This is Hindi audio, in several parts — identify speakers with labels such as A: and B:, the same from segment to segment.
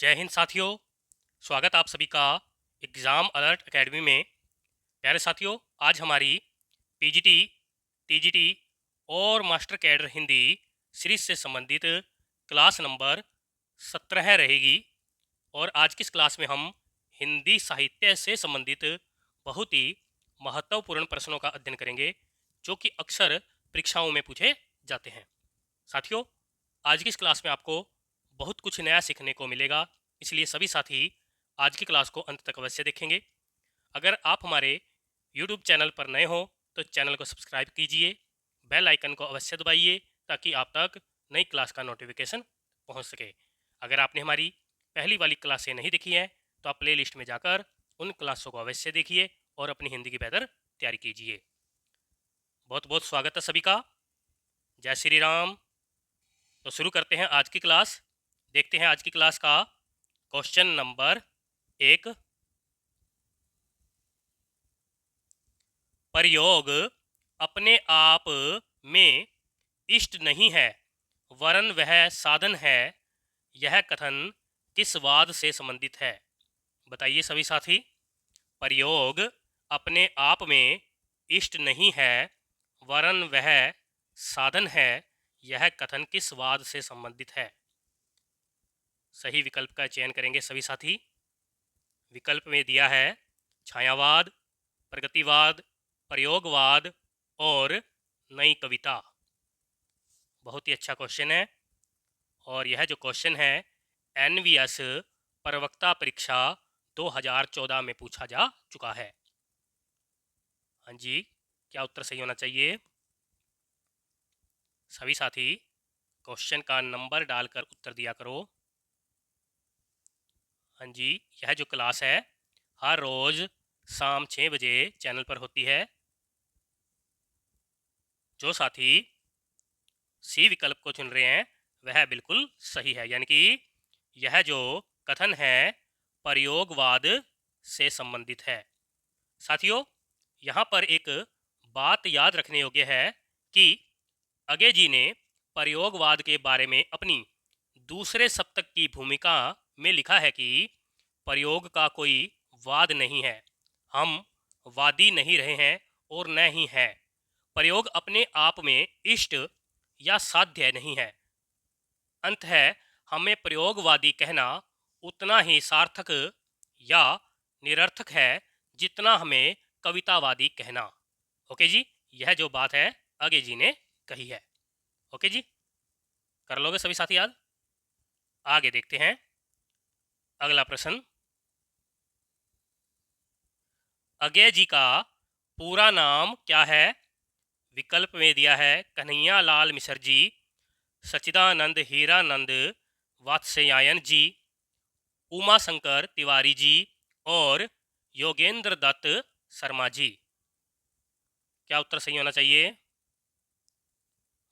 A: जय हिंद साथियों। स्वागत आप सभी का एग्ज़ाम अलर्ट एकेडमी में। प्यारे साथियों, आज हमारी पीजीटी, टीजीटी और मास्टर कैडर हिंदी सीरीज से संबंधित क्लास नंबर 17 रहेगी। और आज की इस क्लास में हम हिंदी साहित्य से संबंधित बहुत ही महत्वपूर्ण प्रश्नों का अध्ययन करेंगे जो कि अक्सर परीक्षाओं में पूछे जाते हैं। साथियों, आज की इस क्लास में आपको बहुत कुछ नया सीखने को मिलेगा, इसलिए सभी साथी आज की क्लास को अंत तक अवश्य देखेंगे। अगर आप हमारे YouTube चैनल पर नए हो तो चैनल को सब्सक्राइब कीजिए, बेल आइकन को अवश्य दबाइए ताकि आप तक नई क्लास का नोटिफिकेशन पहुंच सके। अगर आपने हमारी पहली वाली क्लासें नहीं देखी हैं तो आप प्ले लिस्ट में जाकर उन क्लासों को अवश्य देखिए और अपनी हिंदी की बेहतर तैयारी कीजिए। बहुत बहुत स्वागत है सभी का। जय श्री राम। तो शुरू करते हैं आज की क्लास। देखते हैं आज की क्लास का क्वेश्चन नंबर 1। प्रयोग अपने आप में इष्ट नहीं है वरन वह साधन है, यह कथन किस वाद से संबंधित है? बताइए सभी साथी। प्रयोग अपने आप में इष्ट नहीं है वरन वह साधन है, यह कथन किस वाद से संबंधित है? सही विकल्प का चयन करेंगे सभी साथी। विकल्प में दिया है छायावाद, प्रगतिवाद, प्रयोगवाद और नई कविता। बहुत ही अच्छा क्वेश्चन है और यह जो क्वेश्चन है एनवीएस प्रवक्ता परीक्षा 2014 में पूछा जा चुका है। हाँ जी, क्या उत्तर सही होना चाहिए? सभी साथी क्वेश्चन का नंबर डालकर उत्तर दिया करो। हाँ जी, यह जो क्लास है हर रोज़ शाम 6 बजे चैनल पर होती है। जो साथी सी विकल्प को चुन रहे हैं वह बिल्कुल सही है, यानी कि यह जो कथन है प्रयोगवाद से संबंधित है। साथियों, यहाँ पर एक बात याद रखने योग्य है कि अगे जी ने प्रयोगवाद के बारे में अपनी दूसरे सप्तक की भूमिका में लिखा है कि प्रयोग का कोई वाद नहीं है, हम वादी नहीं रहे हैं और न ही है। प्रयोग अपने आप में इष्ट या साध्य नहीं है। अंत है हमें प्रयोगवादी कहना उतना ही सार्थक या निरर्थक है जितना हमें कवितावादी कहना। ओके जी, यह जो बात है आगे जी ने कही है। ओके जी, कर लोगे सभी साथी याद? आगे देखते हैं अगला प्रश्न। अज्ञे जी का पूरा नाम क्या है? विकल्प में दिया है कन्हैया लाल मिश्र जी, सच्चिदानंद हीरानंद वात्स्यायन जी, उमा शंकर तिवारी जी और योगेंद्र दत्त शर्मा जी। क्या उत्तर सही होना चाहिए?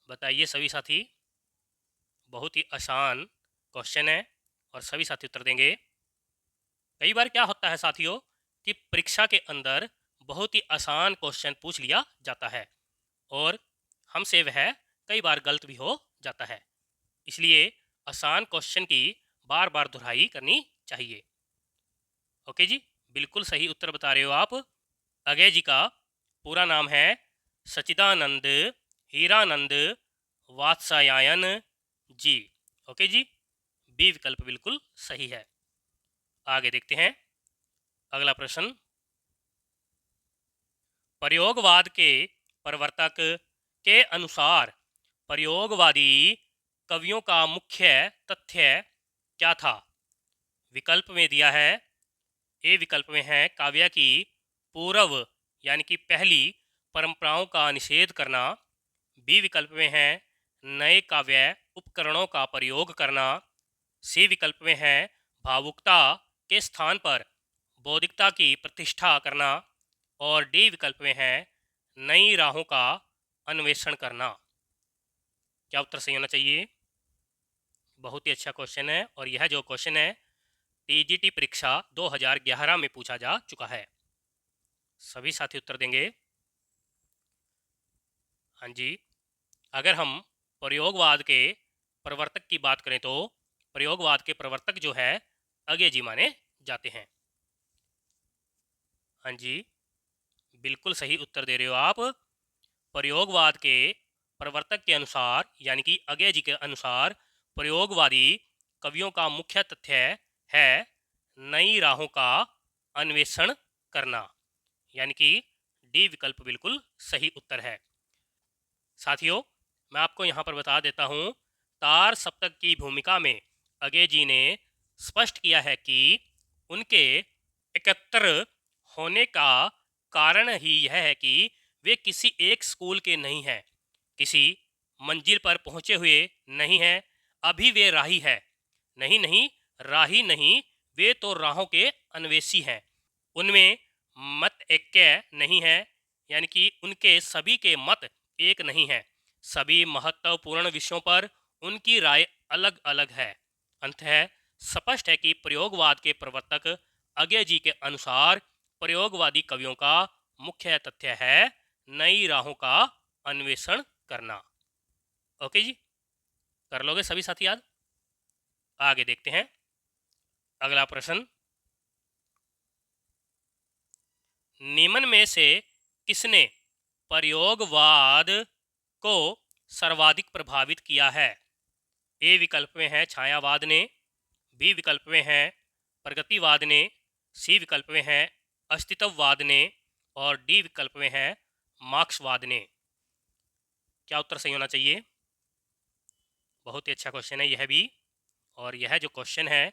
A: बताइए सभी साथी। बहुत ही आसान क्वेश्चन है और सभी साथी उत्तर देंगे। कई बार क्या होता है साथियों कि परीक्षा के अंदर बहुत ही आसान क्वेश्चन पूछ लिया जाता है और हमसे वह कई बार गलत भी हो जाता है, इसलिए आसान क्वेश्चन की बार बार दोहराई करनी चाहिए। ओके जी, बिल्कुल सही उत्तर बता रहे हो आप। अजय जी का पूरा नाम है सच्चिदानंद हीरानंद वात्स्यायन जी। ओके जी, बी विकल्प बिल्कुल सही है। आगे देखते हैं अगला प्रश्न। प्रयोगवाद के प्रवर्तक के अनुसार प्रयोगवादी कवियों का मुख्य तथ्य क्या था? विकल्प में दिया है ए विकल्प में है काव्य की पूर्व यानी कि पहली परंपराओं का निषेध करना, बी विकल्प में है नए काव्य उपकरणों का प्रयोग करना, सी विकल्प में है भावुकता के स्थान पर बौद्धिकता की प्रतिष्ठा करना और डी विकल्प में है नई राहों का अन्वेषण करना। क्या उत्तर सही होना चाहिए? बहुत ही अच्छा क्वेश्चन है और यह जो क्वेश्चन है टीजीटी परीक्षा 2011 में पूछा जा चुका है। सभी साथी उत्तर देंगे। हाँ जी, अगर हम प्रयोगवाद के प्रवर्तक की बात करें तो प्रयोगवाद के प्रवर्तक जो है अगेजी माने जाते हैं। हाँ जी, बिल्कुल सही उत्तर दे रहे हो आप। प्रयोगवाद के प्रवर्तक के अनुसार यानी कि अगेजी के अनुसार प्रयोगवादी कवियों का मुख्य तथ्य है नई राहों का अन्वेषण करना, यानी कि डी विकल्प बिल्कुल सही उत्तर है। साथियों, मैं आपको यहाँ पर बता देता हूँ, तार सप्तक की भूमिका में अगेजी ने स्पष्ट किया है कि उनके एकत्र होने का कारण ही यह है कि वे किसी एक स्कूल के नहीं हैं, किसी मंजिल पर पहुंचे हुए नहीं हैं, अभी वे राही है। नहीं नहीं, राही नहीं, वे तो राहों के अन्वेषी हैं। उनमें मत ऐक्य नहीं है, यानी कि उनके सभी के मत एक नहीं है। सभी महत्वपूर्ण विषयों पर उनकी राय अलग अलग है। अंततः स्पष्ट है कि प्रयोगवाद के प्रवर्तक अगेजी के अनुसार प्रयोगवादी कवियों का मुख्य तथ्य है नई राहों का अन्वेषण करना। ओके जी, कर लोगे सभी साथी याद? आगे देखते हैं अगला प्रश्न। निम्न में से किसने प्रयोगवाद को सर्वाधिक प्रभावित किया है? ए विकल्प में है छायावाद ने, बी विकल्प में है प्रगतिवाद ने, सी विकल्प में है अस्तित्ववाद ने और डी विकल्प में है मार्क्सवाद ने। क्या उत्तर सही होना चाहिए? बहुत ही अच्छा क्वेश्चन है यह भी, और यह जो क्वेश्चन है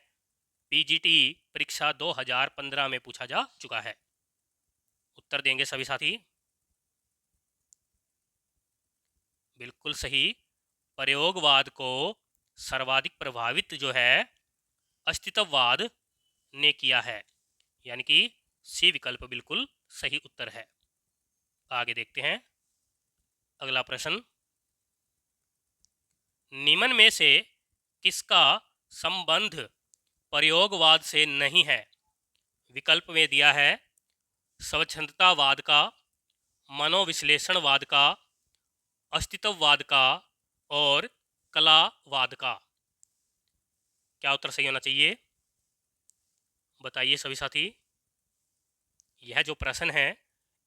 A: पीजीटी परीक्षा 2015 में पूछा जा चुका है। उत्तर देंगे सभी साथी। बिल्कुल सही, प्रयोगवाद को सर्वाधिक प्रभावित जो है अस्तित्ववाद ने किया है, यानी कि सी विकल्प बिल्कुल सही उत्तर है। आगे देखते हैं अगला प्रश्न। निम्न में से किसका संबंध प्रयोगवाद से नहीं है? विकल्प में दिया है स्वच्छंदतावाद का, मनोविश्लेषणवाद का, अस्तित्ववाद का और कलावाद का। क्या उत्तर सही होना चाहिए? बताइए सभी साथी। यह जो प्रश्न है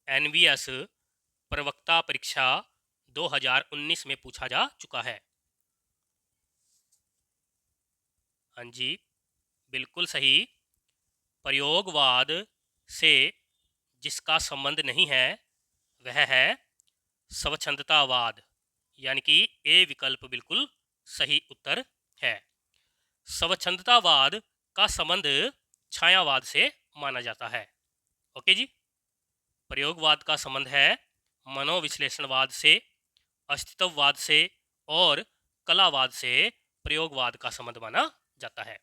A: एनवीएस प्रवक्ता परीक्षा 2019 में पूछा जा चुका है। हाँ जी, बिल्कुल सही, प्रयोगवाद से जिसका संबंध नहीं है वह है स्वच्छंदतावाद, यानी कि ए विकल्प बिल्कुल सही उत्तर है। स्वच्छंदतावाद का संबंध छायावाद से माना जाता है। ओके जी, प्रयोगवाद का संबंध है मनोविश्लेषणवाद से, अस्तित्ववाद से और कलावाद से प्रयोगवाद का संबंध माना जाता है।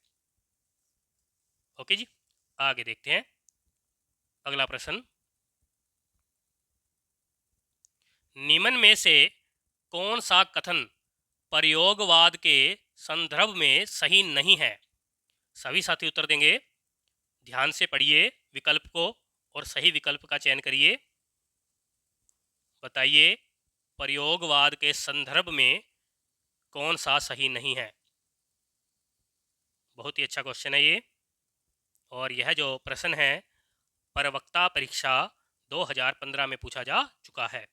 A: ओके जी, आगे देखते हैं अगला प्रश्न। निम्न में से कौन सा कथन प्रयोगवाद के संदर्भ में सही नहीं है? सभी साथी उत्तर देंगे। ध्यान से पढ़िए विकल्प को और सही विकल्प का चयन करिए। बताइए प्रयोगवाद के संदर्भ में कौन सा सही नहीं है? बहुत ही अच्छा क्वेश्चन है ये, और यह जो प्रश्न है प्रवक्ता परीक्षा 2015 में पूछा जा चुका है।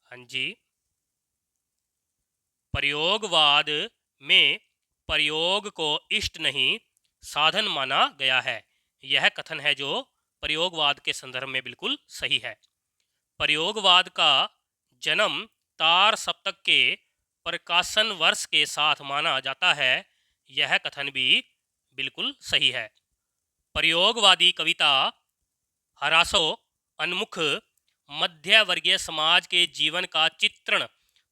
A: हाँ जी, प्रयोगवाद में प्रयोग को इष्ट नहीं साधन माना गया है, यह कथन है जो प्रयोगवाद के संदर्भ में बिल्कुल सही है। प्रयोगवाद का जन्म तार सप्तक के प्रकाशन वर्ष के साथ माना जाता है, यह कथन भी बिल्कुल सही है। प्रयोगवादी कविता हरासो उन्मुख मध्य वर्गीय समाज के जीवन का चित्रण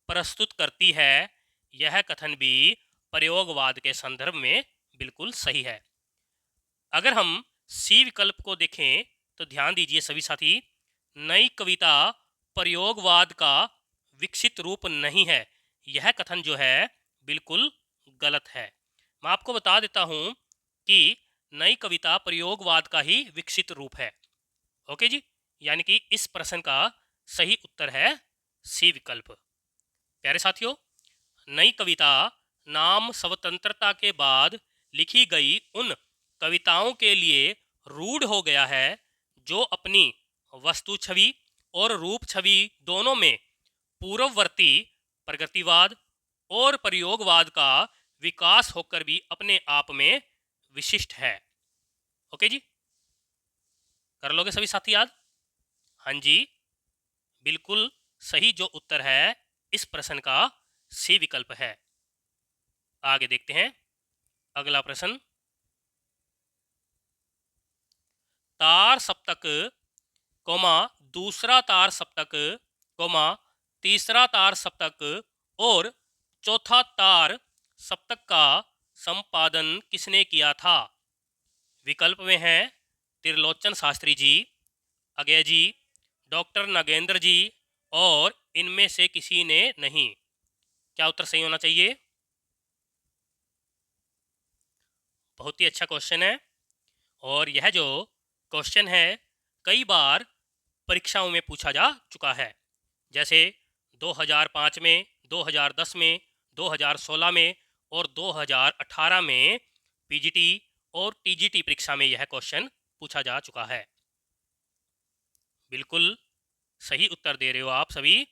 A: प्रस्तुत करती है, यह कथन भी प्रयोगवाद के संदर्भ में बिल्कुल सही है। अगर हम सी विकल्प को देखें तो ध्यान दीजिए सभी साथी, नई कविता प्रयोगवाद का विकसित रूप नहीं है, यह कथन जो है बिल्कुल गलत है। मैं आपको बता देता हूं कि नई कविता प्रयोगवाद का ही विकसित रूप है। ओके जी, यानी कि इस प्रश्न का सही उत्तर है सी विकल्प। प्यारे साथियों, नई कविता नाम स्वतंत्रता के बाद लिखी गई उन कविताओं के लिए रूढ़ हो गया है जो अपनी वस्तु छवि और रूप छवि दोनों में पूर्ववर्ती प्रगतिवाद और प्रयोगवाद का विकास होकर भी अपने आप में विशिष्ट है। ओके जी, कर लोगे सभी साथी याद? हाँ जी, बिल्कुल सही जो उत्तर है इस प्रश्न का सी विकल्प है। आगे देखते हैं अगला प्रश्न। तार सप्तक कोमा दूसरा तार सप्तक कोमा तीसरा तार सप्तक और चौथा तार सप्तक का संपादन किसने किया था? विकल्प में हैं त्रिलोचन शास्त्री जी, अगय जी, डॉक्टर नागेंद्र जी और इनमें से किसी ने नहीं। क्या उत्तर सही होना चाहिए? बहुत ही अच्छा क्वेश्चन है और यह जो क्वेश्चन है कई बार परीक्षाओं में पूछा जा चुका है, जैसे 2005 में, 2010 में, 2016 में और 2018 में पीजीटी और टीजीटी परीक्षा में यह क्वेश्चन पूछा जा चुका है। बिल्कुल सही उत्तर दे रहे हो आप सभी।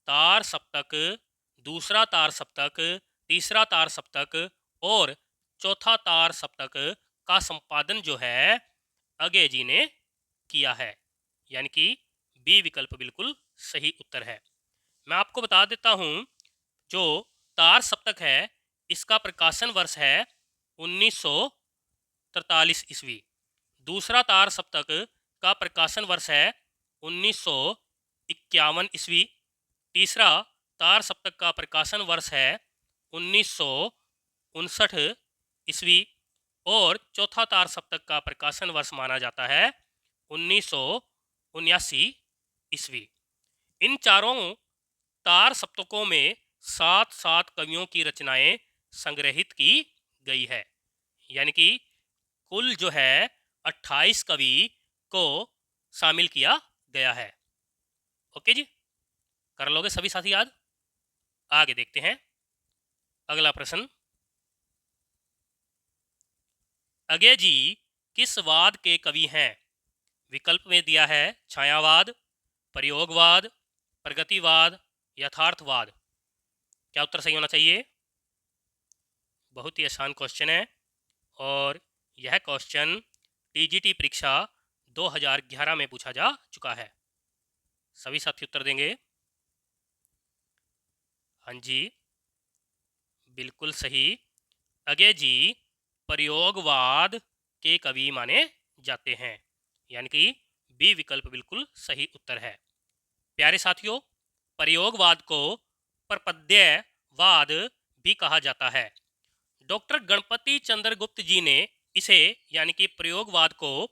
A: तार सप्तक, दूसरा तार सप्तक, तीसरा तार सप्तक और चौथा तार सप्तक का संपादन जो है अगय जी ने किया है, यानी कि बी विकल्प बिल्कुल सही उत्तर है। मैं आपको बता देता हूं, जो तार सप्तक है इसका प्रकाशन वर्ष है 1943 ईस्वी। दूसरा तार सप्तक का प्रकाशन वर्ष है 1951 ईस्वी। तीसरा तार सप्तक का प्रकाशन वर्ष है 1959 ईस्वी और चौथा तार सप्तक का प्रकाशन वर्ष माना जाता है 1979 ईस्वी। इन चारों तार सप्तकों में 7 कवियों की रचनाएं संग्रहित की गई है, यानी कि कुल जो है 28 कवि को शामिल किया गया है। ओके जी, कर लोगे सभी साथी याद? आगे देखते हैं अगला प्रश्न। अगय जी किस वाद के कवि हैं? विकल्प में दिया है छायावाद, प्रयोगवाद, प्रगतिवाद, यथार्थवाद। क्या उत्तर सही होना चाहिए? बहुत ही आसान क्वेश्चन है और यह क्वेश्चन टीजीटी परीक्षा 2011 में पूछा जा चुका है। सभी साथी उत्तर देंगे? हाँ जी, बिल्कुल सही। अगय जी प्रयोगवाद के कवि माने जाते हैं, यानी कि बी विकल्प बिल्कुल सही उत्तर है। प्यारे साथियों, प्रयोगवाद को प्रपद्यवाद भी कहा जाता है। डॉक्टर गणपति चंद्रगुप्त जी ने इसे यानी कि प्रयोगवाद को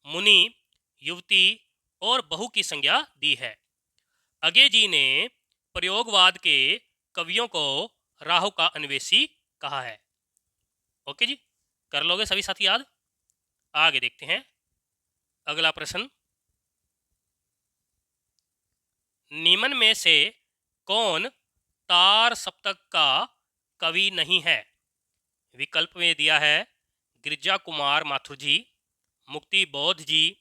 A: मुनि, युवती और बहु की संज्ञा दी है। अगय जी ने प्रयोगवाद के कवियों को राहु का अन्वेषी कहा है। ओके जी, कर लोगे सभी साथी याद? आगे देखते हैं अगला प्रश्न। निम्न में से कौन तार सप्तक का कवि नहीं है? विकल्प में दिया है गिरिजा कुमार माथुर जी, मुक्ति बोध जी,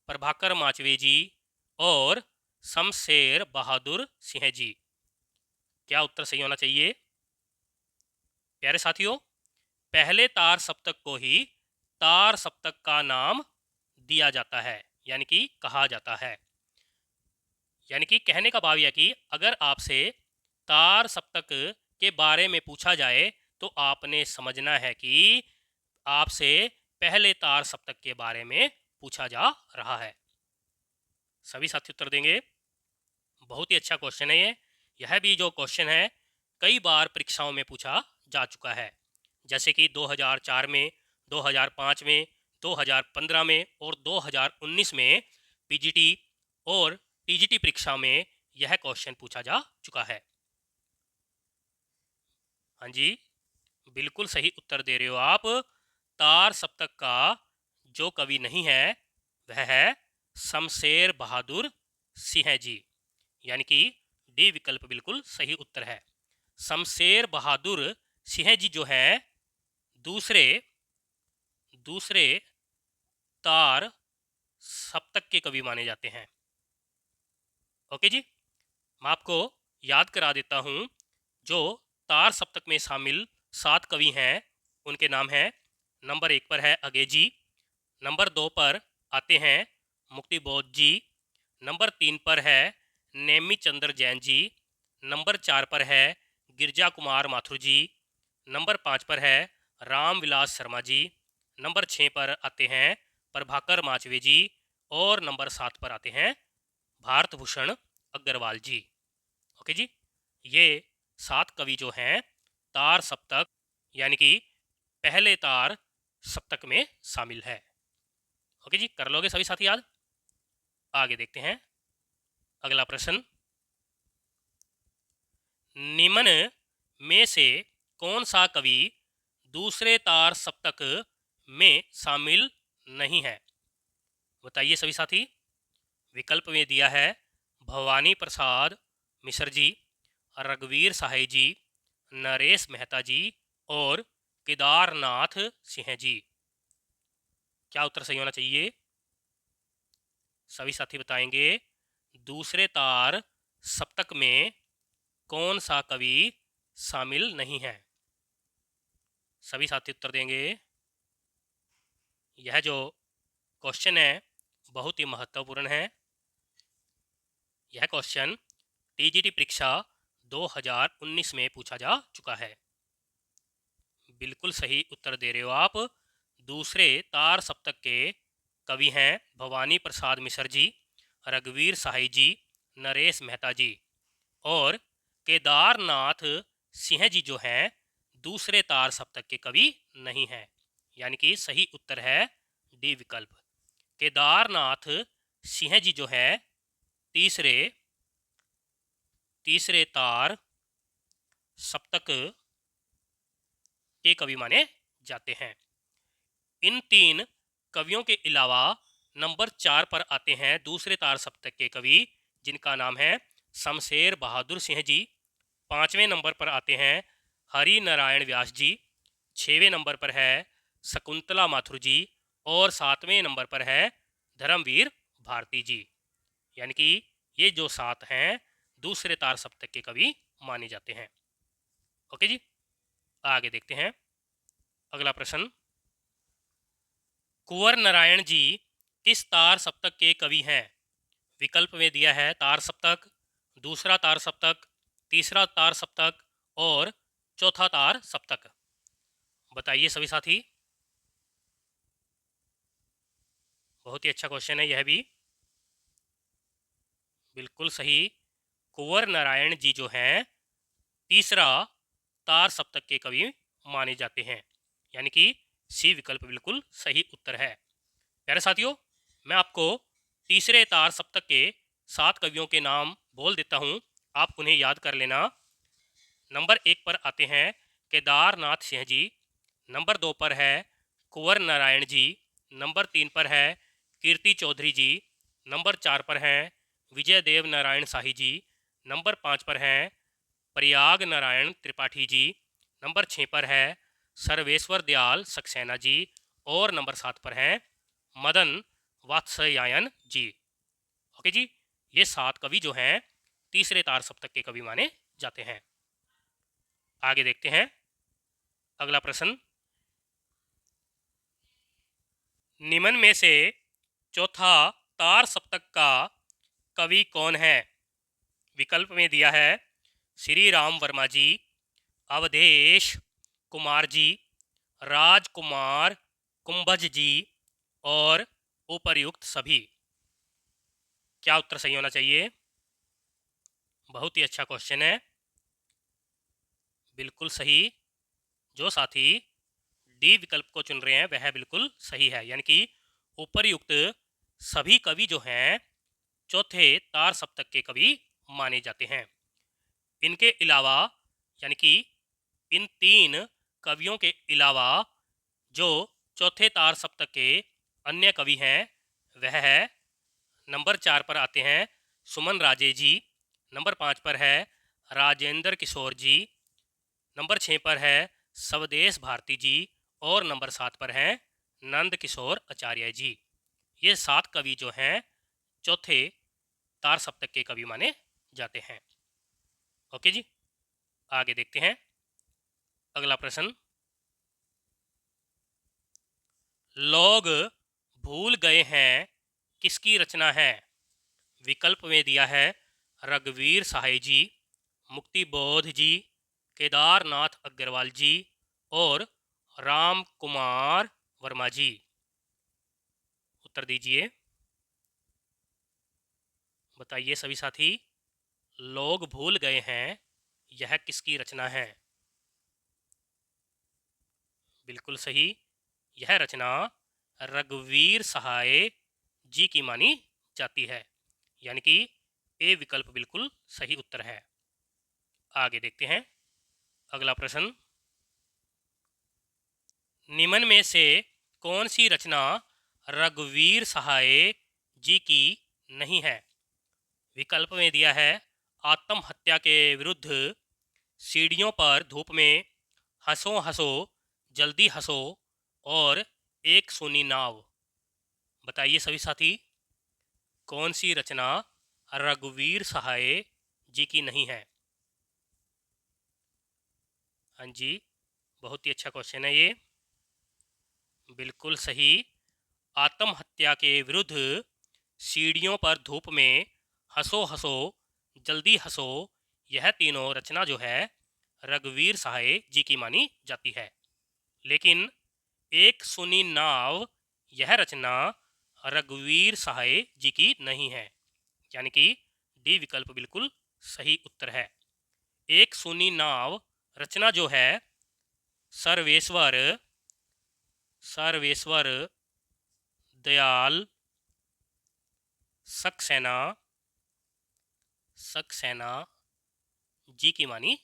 A: प्रभाकर माचवे जी और शमशेर बहादुर सिंह जी। क्या उत्तर सही होना चाहिए? प्यारे साथियों, पहले तार सप्तक को ही तार सप्तक का नाम दिया जाता है, यानी कि कहा जाता है। यानी कि कहने का भाव यह कि अगर आपसे तार सप्तक के बारे में पूछा जाए तो आपने समझना है कि आपसे पहले तार सप्तक के बारे में पूछा जा रहा है। सभी साथी उत्तर देंगे? बहुत ही अच्छा क्वेश्चन है ये। यह भी जो क्वेश्चन है कई बार परीक्षाओं में पूछा जा चुका है, जैसे कि 2004 में, 2005 में, 2015 में और 2019 में पीजीटी और टीजीटी परीक्षा में यह क्वेश्चन पूछा जा चुका है। हाँ जी, बिल्कुल सही उत्तर दे रहे हो आप। तार सप्तक का जो कवि नहीं है वह है शमशेर बहादुर सिंह जी, यानी कि डी विकल्प बिल्कुल सही उत्तर है। शमशेर बहादुर सिंह जी जो है दूसरे दूसरे तार सप्तक के कवि माने जाते हैं। ओके जी, मैं आपको याद करा देता हूँ। जो तार सप्तक में शामिल 7 कवि हैं उनके नाम हैं। नंबर 1 पर है अगेजी, नंबर 2 पर आते हैं मुक्तिबोध जी, नंबर 3 पर है नेमी चंद्र जैन जी, नंबर 4 पर है गिरजा कुमार माथुर जी, नंबर 5 पर है राम विलास शर्मा जी, नंबर 6 पर आते हैं प्रभाकर माचवे जी, और नंबर 7 पर आते हैं भारत भूषण अग्रवाल जी। ओके जी, ये 7 कवि जो हैं तार सप्तक यानी कि पहले तार सप्तक में शामिल है। ओके जी, कर लोगे सभी साथी याद? आगे देखते हैं अगला प्रश्न। निम्न में से कौन सा कवि दूसरे तार सप्तक में शामिल नहीं है? बताइए सभी साथी। विकल्प में दिया है भवानी प्रसाद मिश्र जी, रघुवीर साहे जी, नरेश मेहता जी और केदारनाथ सिंह जी। क्या उत्तर सही होना चाहिए? सभी साथी बताएंगे दूसरे तार सप्तक में कौन सा कवि शामिल नहीं है। सभी साथी उत्तर देंगे। यह जो क्वेश्चन है बहुत ही महत्वपूर्ण है। यह क्वेश्चन टीजीटी परीक्षा 2019 में पूछा जा चुका है। बिल्कुल सही उत्तर दे रहे हो आप। दूसरे तार सप्तक के कवि हैं भवानी प्रसाद मिश्र जी, रघुवीर साही जी, नरेश मेहता जी और केदारनाथ सिंह जी जो हैं दूसरे तार सप्तक के कवि नहीं हैं। यानी कि सही उत्तर है डी विकल्प। केदारनाथ सिंह जी जो है तीसरे तार सप्तक के कवि माने जाते हैं। इन 3 कवियों के अलावा नंबर 4 पर आते हैं दूसरे तार सप्तक के कवि जिनका नाम है शमशेर बहादुर सिंह जी। 5वें नंबर पर आते हैं हरि नारायण व्यास जी, 6वें नंबर पर है शकुंतला माथुर जी और 7वें नंबर पर है धर्मवीर भारती जी। यानी कि ये जो 7 हैं दूसरे तार सप्तक के कवि माने जाते हैं। ओके जी, आगे देखते हैं अगला प्रश्न। कुंवर नारायण जी किस तार सप्तक के कवि हैं? विकल्प में दिया है तार सप्तक, दूसरा तार सप्तक, तीसरा तार सप्तक और चौथा तार सप्तक। बताइए सभी साथी। बहुत ही अच्छा क्वेश्चन है यह भी। बिल्कुल सही। कुंवर नारायण जी जो हैं तीसरा तार सप्तक के कवि माने जाते हैं। यानी कि सी विकल्प बिल्कुल सही उत्तर है। प्यारे साथियों, मैं आपको तीसरे तार सप्तक के 7 कवियों के नाम बोल देता हूँ, आप उन्हें याद कर लेना। नंबर 1 पर आते हैं केदारनाथ सिंह जी, नंबर 2 पर है कुंवर नारायण जी, नंबर 3 पर है कीर्ति चौधरी जी, नंबर 4 पर हैं विजय देव नारायण शाही जी, नंबर 5 पर हैं प्रयाग नारायण त्रिपाठी जी, नंबर 6 पर है सर्वेश्वर दयाल सक्सेना जी और नंबर 7 पर हैं मदन वात्स्यायन जी। ओके जी, ये 7 कवि जो हैं तीसरे तार सप्तक के कवि माने जाते हैं। आगे देखते हैं अगला प्रश्न। निम्न में से चौथा तार सप्तक का कवि कौन है? विकल्प में दिया है श्री राम वर्मा जी, अवधेश कुमार जी, राजकुमार कुंभज जी और उपर्युक्त सभी। क्या उत्तर सही होना चाहिए? बहुत ही अच्छा क्वेश्चन है। बिल्कुल सही। जो साथी डी विकल्प को चुन रहे हैं वह बिल्कुल सही है। यानी कि उपर्युक्त सभी कवि जो हैं चौथे तार सप्तक के कवि माने जाते हैं। इनके अलावा यानी कि इन 3 कवियों के अलावा जो चौथे तार सप्तक के अन्य कवि हैं वह है नंबर 4 पर आते हैं सुमन राजे जी, नंबर 5 पर है राजेंद्र किशोर जी, नंबर 6 पर है स्वदेश भारती जी और नंबर 7 पर हैं नंद किशोर आचार्य जी। ये 7 कवि जो हैं चौथे तार सप्तक के कवि माने जाते हैं। ओके जी, आगे देखते हैं अगला प्रश्न। लोग भूल गए हैं किसकी रचना है? विकल्प में दिया है रघुवीर सहाय जी, मुक्ति बोध जी, केदारनाथ अग्रवाल जी और राम कुमार वर्मा जी। उत्तर दीजिए, बताइए सभी साथी। लोग भूल गए हैं यह किसकी रचना है? बिल्कुल सही, यह रचना रघुवीर सहाय जी की मानी जाती है, यानी कि ए विकल्प बिल्कुल सही उत्तर है। आगे देखते हैं अगला प्रश्न। निम्न में से कौन सी रचना रघुवीर सहाय जी की नहीं है? विकल्प में दिया है आत्महत्या के विरुद्ध, सीढ़ियों पर धूप में, हंसो हंसो जल्दी हंसो और एक सूनी नाव। बताइए सभी साथी, कौन सी रचना रघुवीर सहाय जी की नहीं है? हाँ जी, बहुत ही अच्छा क्वेश्चन है ये, बिल्कुल सही। आत्महत्या के विरुद्ध, सीढ़ियों पर धूप में, हंसो हंसो जल्दी हंसो, यह तीनों रचना जो है रघुवीर सहाय जी की मानी जाती है। लेकिन एक सुनी नाव यह रचना रघुवीर सहाय जी की नहीं है, यानी कि डी विकल्प बिल्कुल सही उत्तर है। एक सुनी नाव रचना जो है सर्वेश्वर सर्वेश्वर दयाल सक्सेना सक्सेना जी की मानी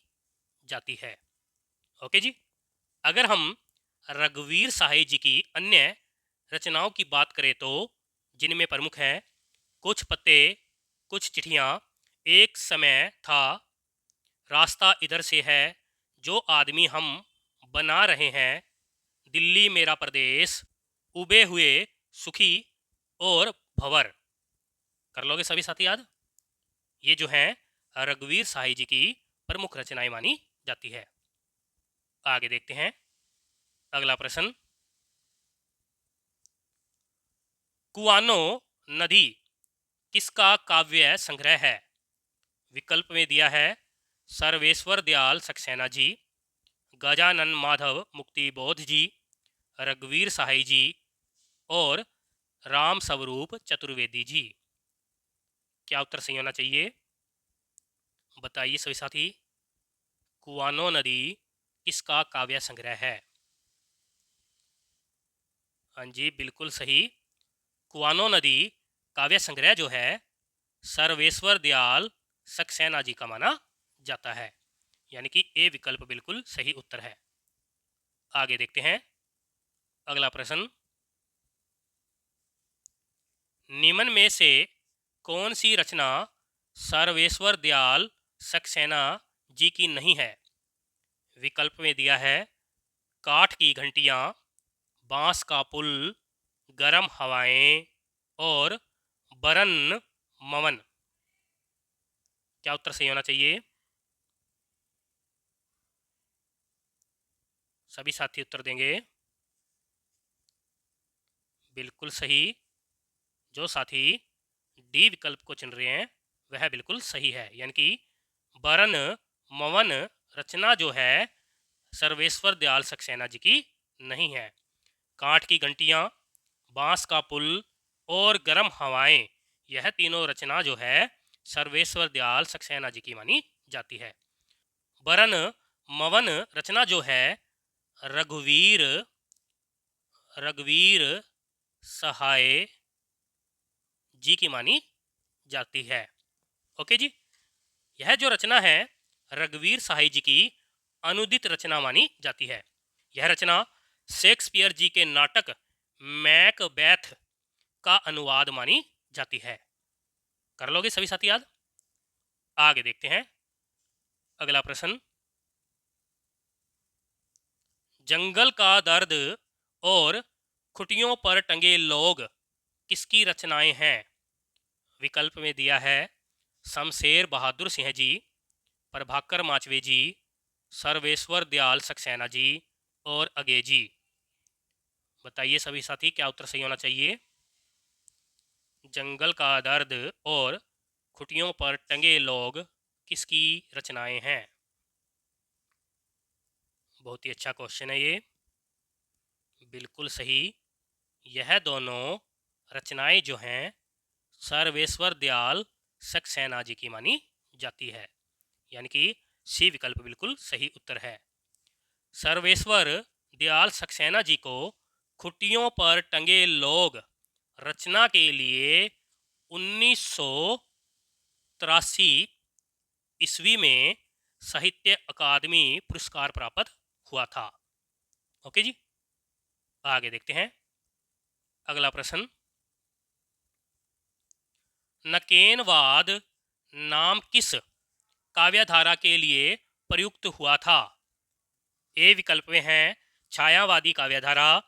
A: जाती है। ओके जी, अगर हम रघुवीर सहाय जी की अन्य रचनाओं की बात करें तो जिनमें प्रमुख हैं कुछ पत्ते, कुछ चिट्ठियाँ, एक समय था, रास्ता इधर से है, जो आदमी हम बना रहे हैं, दिल्ली मेरा प्रदेश, उबे हुए सुखी और भंवर। कर लोगे सभी साथी याद? ये जो है रघुवीर सहाय जी की प्रमुख रचनाएं मानी जाती है। आगे देखते हैं अगला प्रश्न। कुआनो नदी किसका काव्य संग्रह है? विकल्प में दिया है सर्वेश्वर दयाल सक्सेना जी, गजानन माधव मुक्ति बोध जी, रघुवीर सहाय जी और राम स्वरूप चतुर्वेदी जी। क्या उत्तर सही होना चाहिए? बताइए सभी साथी, कुआनो नदी किसका काव्य संग्रह है? हाँ जी, बिल्कुल सही। कुआनो नदी काव्य संग्रह जो है सर्वेश्वर दयाल सक्सेना जी का माना जाता है, यानी कि ए विकल्प बिल्कुल सही उत्तर है। आगे देखते हैं अगला प्रश्न। निम्न में से कौन सी रचना सर्वेश्वर दयाल सक्सेना जी की नहीं है? विकल्प में दिया है काठ की घंटियां, बांस का पुल, गरम हवाएं और बरन मवन। क्या उत्तर सही होना चाहिए? सभी साथी उत्तर देंगे। बिल्कुल सही, जो साथी डी विकल्प को चुन रहे हैं वह बिल्कुल सही है, यानी कि बरन मवन रचना जो है सर्वेश्वर दयाल सक्सेना जी की नहीं है। काठ की घंटियां, बांस का पुल और गर्म हवाएं, यह तीनों रचना जो है सर्वेश्वर दयाल सक्सेना जी की मानी जाती है। बरन मवन रचना जो है रघुवीर रघुवीर सहाय जी की मानी जाती है। ओके जी, यह जो रचना है रघुवीर सहाय जी की अनुदित रचना मानी जाती है। यह रचना शेक्सपियर जी के नाटक मैकबेथ का अनुवाद मानी जाती है। कर लोगे सभी साथी याद? आगे देखते हैं अगला प्रश्न। जंगल का दर्द और खुटियों पर टंगे लोग किसकी रचनाएं हैं? विकल्प में दिया है शमशेर बहादुर सिंह जी, प्रभाकर माचवे जी, सर्वेश्वर दयाल सक्सेना जी और अगे जी। बताइए सभी साथी, क्या उत्तर सही होना चाहिए? जंगल का दर्द और खुटियों पर टंगे लोग किसकी रचनाएं हैं? बहुत ही अच्छा क्वेश्चन है ये, बिल्कुल सही। यह दोनों रचनाएं जो हैं सर्वेश्वर दयाल सक्सेना जी की मानी जाती है, यानी कि सी विकल्प बिल्कुल सही उत्तर है। सर्वेश्वर दयाल सक्सेना जी को खुटियों पर टंगे लोग रचना के लिए 1983 ईस्वी में साहित्य अकादमी पुरस्कार प्राप्त हुआ था। ओके जी, आगे देखते हैं अगला प्रश्न। नकेनवाद नाम किस काव्यधारा के लिए प्रयुक्त हुआ था? ए विकल्प में है छायावादी काव्यधारा,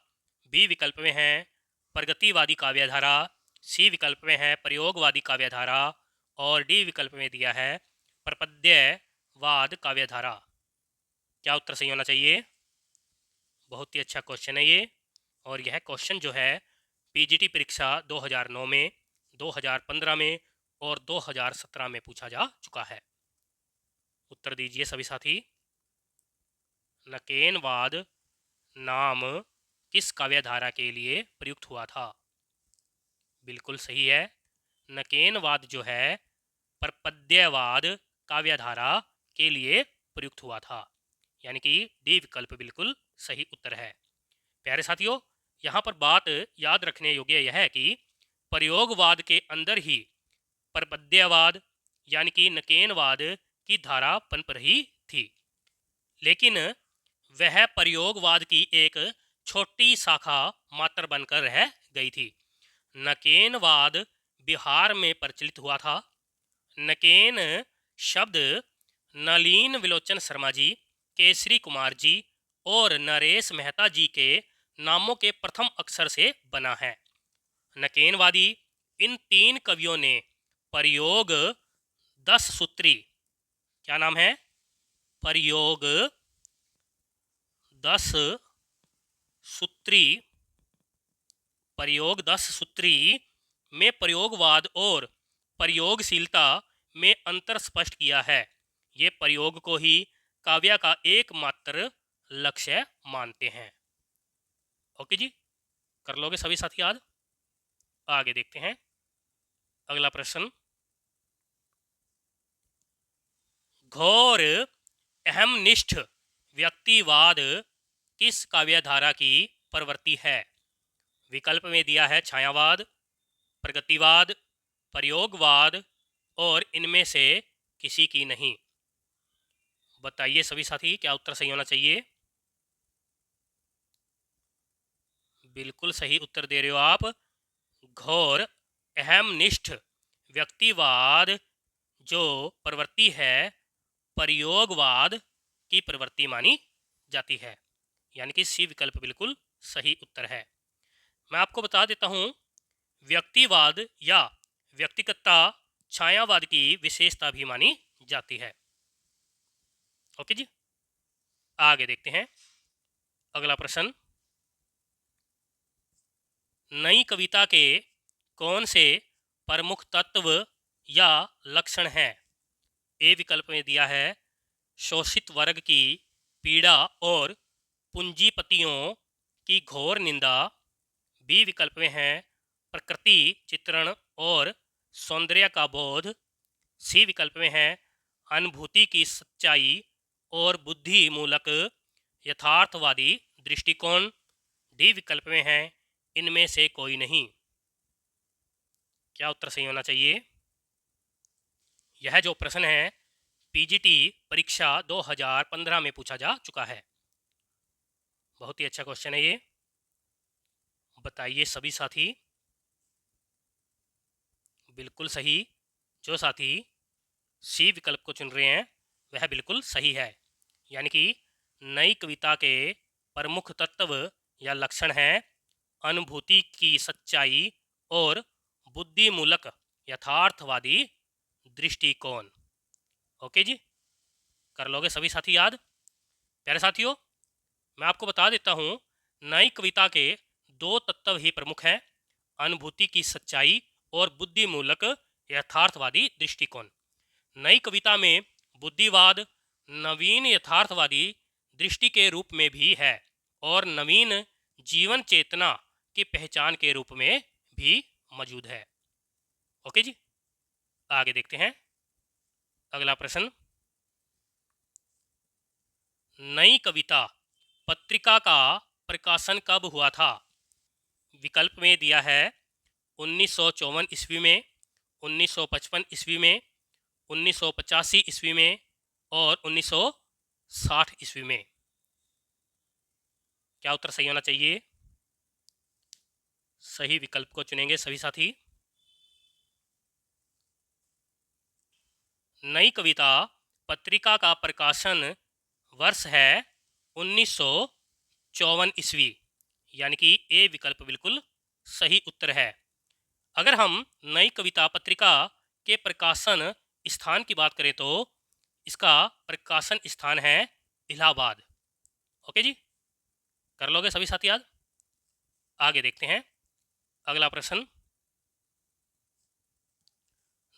A: बी विकल्प में है प्रगतिवादी काव्यधारा, सी विकल्प में है प्रयोगवादी काव्यधारा और डी विकल्प में दिया है प्रपद्यवाद काव्यधारा। क्या उत्तर सही होना चाहिए? बहुत ही अच्छा क्वेश्चन है ये, और यह क्वेश्चन जो है पीजीटी परीक्षा 2009 में, 2015 में और 2017 में पूछा जा चुका है। उत्तर दीजिए सभी साथी। नकेनवाद नाम किस काव्यधारा के लिए प्रयुक्त हुआ था? बिल्कुल सही है, नकेनवाद जो है प्रपद्यवाद काव्यधारा के लिए प्रयुक्त हुआ था, यानी कि डी विकल्प बिल्कुल सही उत्तर है। प्यारे साथियों, यहाँ पर बात याद रखने योग्य यह है कि प्रयोगवाद के अंदर ही प्रपद्यवाद यानी कि नकेनवाद की धारा पनप रही थी, लेकिन वह प्रयोगवाद की एक छोटी शाखा मात्र बनकर रह गई थी। नकेनवाद बिहार में प्रचलित हुआ था। नकेन शब्द नलीन विलोचन शर्मा जी, केसरी कुमार जी और नरेश मेहता जी के नामों के प्रथम अक्षर से बना है। नकेनवादी इन तीन कवियों ने प्रयोग 10 सूत्री, क्या नाम है? प्रयोग 10 सूत्री, प्रयोग 10 सूत्री में प्रयोगवाद और प्रयोगशीलता में अंतर स्पष्ट किया है। ये प्रयोग को ही काव्य का एकमात्र लक्ष्य मानते हैं। ओके जी, कर लोगे सभी साथी याद? आगे देखते हैं अगला प्रश्न। घोर अहमनिष्ठ व्यक्तिवाद किस काव्यधारा की प्रवृत्ति है? विकल्प में दिया है छायावाद, प्रगतिवाद, प्रयोगवाद और इनमें से किसी की नहीं। बताइए सभी साथी, क्या उत्तर सही होना चाहिए? बिल्कुल सही उत्तर दे रहे हो आप। घोर अहमनिष्ठ व्यक्तिवाद जो प्रवृत्ति है प्रयोगवाद की प्रवृत्ति मानी जाती है, यानी कि सी विकल्प बिल्कुल सही उत्तर है। मैं आपको बता देता हूँ, व्यक्तिवाद या व्यक्तिगतता छायावाद की विशेषता भी मानी जाती है। ओके जी, आगे देखते हैं अगला प्रश्न। नई कविता के कौन से प्रमुख तत्व या लक्षण हैं? ए विकल्प में दिया है शोषित वर्ग की पीड़ा और पूंजीपतियों की घोर निंदा, बी विकल्प में है प्रकृति चित्रण और सौंदर्य का बोध, सी विकल्प में है अनुभूति की सच्चाई और बुद्धि मूलक यथार्थवादी दृष्टिकोण, डी विकल्प में है इनमें से कोई नहीं। क्या उत्तर सही होना चाहिए? यह जो प्रश्न है पीजीटी परीक्षा 2015 में पूछा जा चुका है। बहुत ही अच्छा क्वेश्चन है ये। बताइए सभी साथी। बिल्कुल सही, जो साथी सी विकल्प को चुन रहे हैं वह बिल्कुल सही है, यानी कि नई कविता के प्रमुख तत्व या लक्षण हैं अनुभूति की सच्चाई और बुद्धिमूलक यथार्थवादी दृष्टिकोण। ओके जी, कर लोगे सभी साथी याद? प्यारे साथियों, मैं आपको बता देता हूँ, नई कविता के दो तत्व ही प्रमुख हैं, अनुभूति की सच्चाई और बुद्धिमूलक यथार्थवादी दृष्टिकोण। नई कविता में बुद्धिवाद नवीन यथार्थवादी दृष्टि के रूप में भी है और नवीन जीवन चेतना की पहचान के रूप में भी मौजूद है। ओके जी, आगे देखते हैं अगला प्रश्न। नई कविता पत्रिका का प्रकाशन कब हुआ था? विकल्प में दिया है 1954 ईस्वी में, 1955 ईस्वी में, 1985 ईस्वी में और 1960 ईस्वी में। क्या उत्तर सही होना चाहिए? सही विकल्प को चुनेंगे सभी साथी। नई कविता पत्रिका का प्रकाशन वर्ष है 1954 ईस्वी, यानी कि ए विकल्प बिल्कुल सही उत्तर है। अगर हम नई कविता पत्रिका के प्रकाशन स्थान की बात करें तो इसका प्रकाशन स्थान है इलाहाबाद। ओके जी, कर लोगे सभी साथी याद? आगे देखते हैं अगला प्रश्न।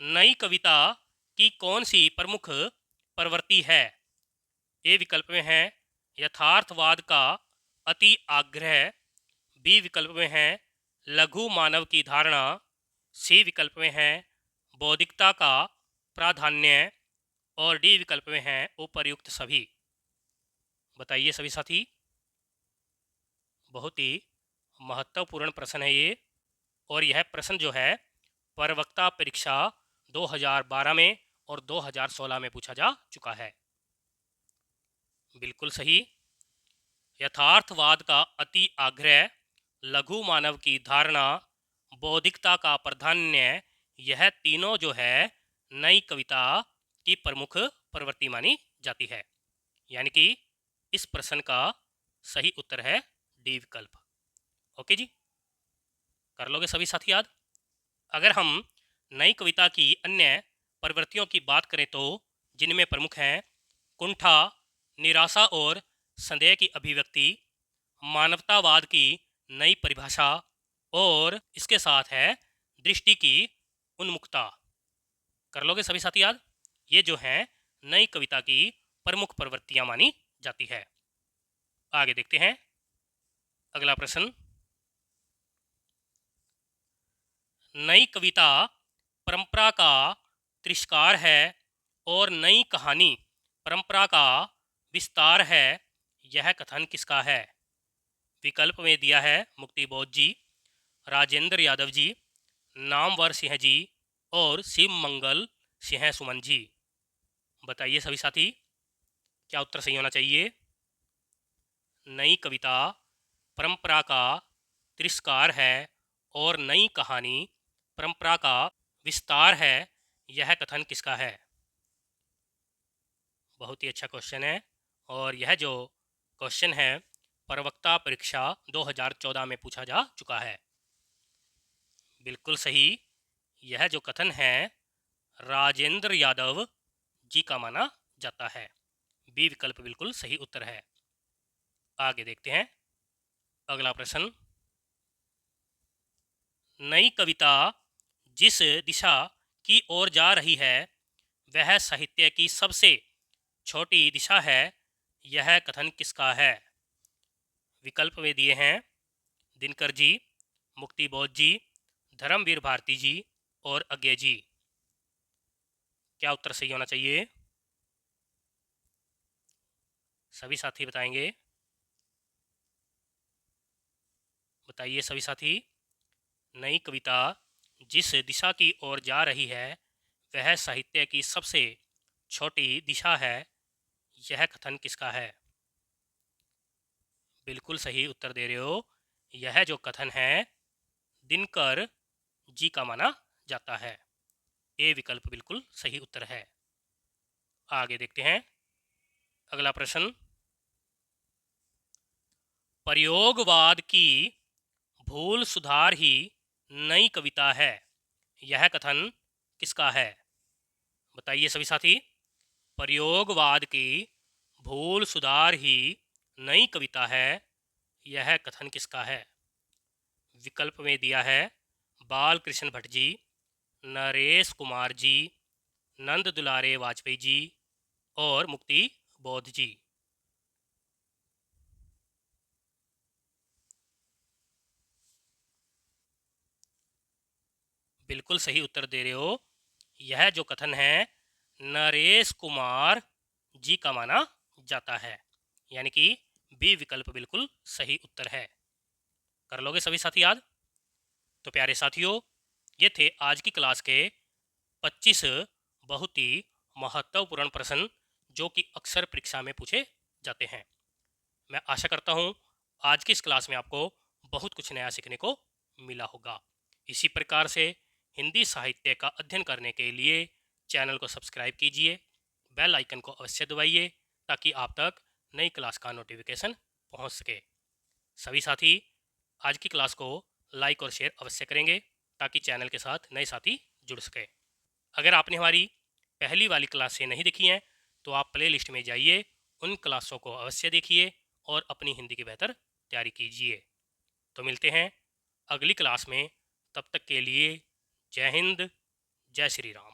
A: नई कविता की कौन सी प्रमुख प्रवृत्ति है? ए विकल्प में है यथार्थवाद का अति आग्रह, बी विकल्प में है लघु मानव की धारणा, सी विकल्प में है बौद्धिकता का प्राधान्य और डी विकल्प में है उपर्युक्त सभी। बताइए सभी साथी। बहुत ही महत्वपूर्ण प्रश्न है ये, और यह प्रश्न जो है प्रवक्ता परीक्षा 2012 में और 2016 में पूछा जा चुका है। बिल्कुल सही। यथार्थवाद का अति आग्रह, लघु मानव की धारणा, बौद्धिकता का प्राधान्य, यह तीनों जो है नई कविता की प्रमुख प्रवृत्ति मानी जाती है। यानी कि इस प्रश्न का सही उत्तर है डी विकल्प। ओके जी, कर लोगे सभी साथी याद? अगर हम नई कविता की अन्य प्रवृत्तियों की बात करें तो जिनमें प्रमुख हैं कुंठा, निराशा और संदेह की अभिव्यक्ति, मानवतावाद की नई परिभाषा और इसके साथ है दृष्टि की उन्मुखता। कर लोगे सभी साथी याद? ये जो हैं नई कविता की प्रमुख प्रवृत्तियां मानी जाती है। आगे देखते हैं अगला प्रश्न। नई कविता परंपरा का तिरस्कार है और नई कहानी परंपरा का विस्तार है, यह कथन किसका है? विकल्प में दिया है मुक्ति बोध जी, राजेंद्र यादव जी, नामवर सिंह जी और शिव मंगल सिंह सुमन जी। बताइए सभी साथी, क्या उत्तर सही होना चाहिए? नई कविता परंपरा का तिरस्कार है और नई कहानी परंपरा का विस्तार है, यह कथन किसका है? बहुत ही अच्छा क्वेश्चन है, और यह जो क्वेश्चन है प्रवक्ता परीक्षा 2014 में पूछा जा चुका है। बिल्कुल सही। यह जो कथन है राजेंद्र यादव जी का माना जाता है। बी विकल्प बिल्कुल सही उत्तर है। आगे देखते हैं अगला प्रश्न। नई कविता जिस दिशा की ओर जा रही है वह साहित्य की सबसे छोटी दिशा है, यह कथन किसका है? विकल्प में दिए हैं दिनकर जी, मुक्ति बोध जी, धर्मवीर भारती जी और अज्ञे जी। क्या उत्तर सही होना चाहिए? सभी साथी बताएंगे। बताइए सभी साथी। नई कविता जिस दिशा की ओर जा रही है वह साहित्य की सबसे छोटी दिशा है, यह कथन किसका है? बिल्कुल सही उत्तर दे रहे हो। यह जो कथन है दिनकर जी का माना जाता है। ए विकल्प बिल्कुल सही उत्तर है। आगे देखते हैं अगला प्रश्न। प्रयोगवाद की भूल सुधार ही नई कविता है, यह कथन किसका है? बताइए सभी साथी। प्रयोगवाद की भूल सुधार ही नई कविता है, यह कथन किसका है? विकल्प में दिया है बाल कृष्ण भट्ट जी, नरेश कुमार जी, नंद दुलारे वाजपेयी जी और मुक्ति बोध जी। बिल्कुल सही उत्तर दे रहे हो। यह जो कथन है नरेश कुमार जी का माना जाता है, यानी कि बी विकल्प बिल्कुल सही उत्तर है। कर लोगे सभी साथी याद? तो प्यारे साथियों, ये थे आज की क्लास के 25 बहुत ही महत्वपूर्ण प्रश्न जो कि अक्सर परीक्षा में पूछे जाते हैं। मैं आशा करता हूँ आज की इस क्लास में आपको बहुत कुछ नया सीखने को मिला होगा। इसी प्रकार से हिंदी साहित्य का अध्ययन करने के लिए चैनल को सब्सक्राइब कीजिए, बेल आइकन को अवश्य दबाइए ताकि आप तक नई क्लास का नोटिफिकेशन पहुंच सके। सभी साथी आज की क्लास को लाइक और शेयर अवश्य करेंगे ताकि चैनल के साथ नए साथी जुड़ सके। अगर आपने हमारी पहली वाली क्लास से नहीं देखी हैं तो आप प्ले लिस्ट में जाइए, उन क्लासों को अवश्य देखिए और अपनी हिंदी की बेहतर तैयारी कीजिए। तो मिलते हैं अगली क्लास में, तब तक के लिए जय हिंद, जय श्री राम।